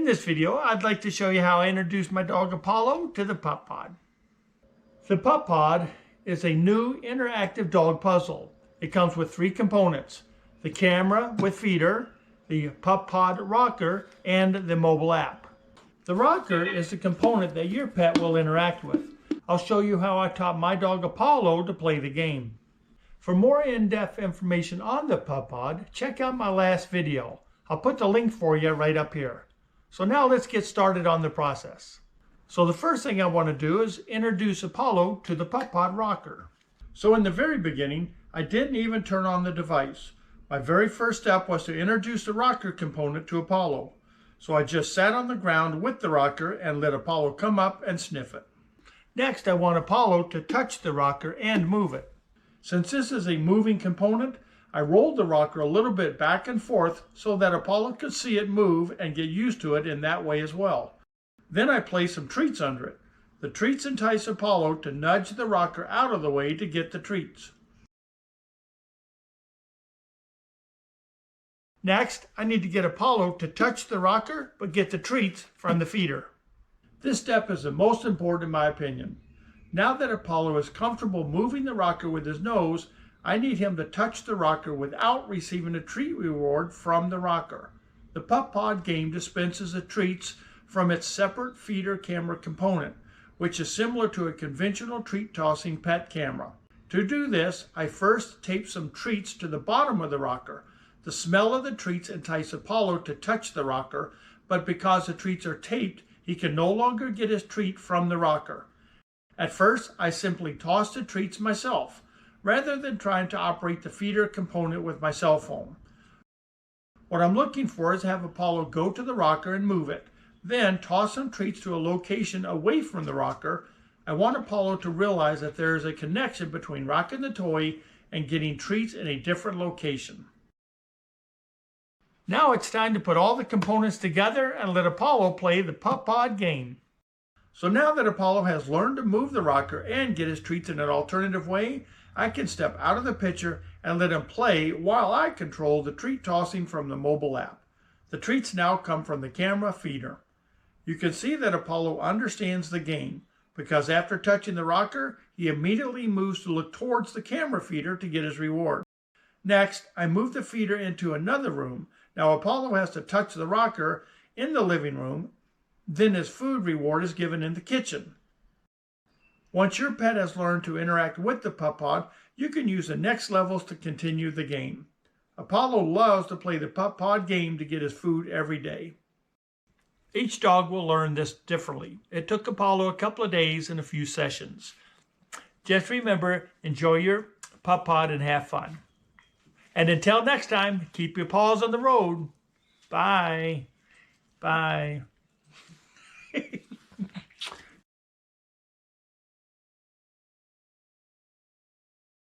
In this video, I'd like to show you how I introduced my dog Apollo to the PupPod. The PupPod is a new interactive dog puzzle. It comes with 3 components: the camera with feeder, the PupPod rocker, and the mobile app. The rocker is the component that your pet will interact with. I'll show you how I taught my dog Apollo to play the game. For more in-depth information on the PupPod, check out my last video. I'll put the link for you right up here. So now let's get started on the process. So the first thing I want to do is introduce Apollo to the PupPod rocker. So in the very beginning, I didn't even turn on the device. My very first step was to introduce the rocker component to Apollo. So I just sat on the ground with the rocker and let Apollo come up and sniff it. Next, I want Apollo to touch the rocker and move it. Since this is a moving component, I rolled the rocker a little bit back and forth so that Apollo could see it move and get used to it in that way as well. Then I placed some treats under it. The treats entice Apollo to nudge the rocker out of the way to get the treats. Next, I need to get Apollo to touch the rocker but get the treats from the feeder. This step is the most important in my opinion. Now that Apollo is comfortable moving the rocker with his nose, I need him to touch the rocker without receiving a treat reward from the rocker. The PupPod game dispenses the treats from its separate feeder camera component, which is similar to a conventional treat tossing pet camera. To do this, I first tape some treats to the bottom of the rocker. The smell of the treats entice Apollo to touch the rocker, but because the treats are taped, he can no longer get his treat from the rocker. At first, I simply toss the treats myself, rather than trying to operate the feeder component with my cell phone. What I'm looking for is have Apollo go to the rocker and move it, then toss some treats to a location away from the rocker. I want Apollo to realize that there is a connection between rocking the toy and getting treats in a different location. Now it's time to put all the components together and let Apollo play the PupPod game. So now that Apollo has learned to move the rocker and get his treats in an alternative way, I can step out of the picture and let him play while I control the treat tossing from the mobile app. The treats now come from the camera feeder. You can see that Apollo understands the game because after touching the rocker, he immediately moves to look towards the camera feeder to get his reward. Next, I move the feeder into another room. Now Apollo has to touch the rocker in the living room, then his food reward is given in the kitchen. Once your pet has learned to interact with the PupPod, you can use the next levels to continue the game. Apollo loves to play the PupPod game to get his food every day. Each dog will learn this differently. It took Apollo a couple of days and a few sessions. Just remember, enjoy your PupPod and have fun. And until next time, keep your paws on the road. Bye. Bye.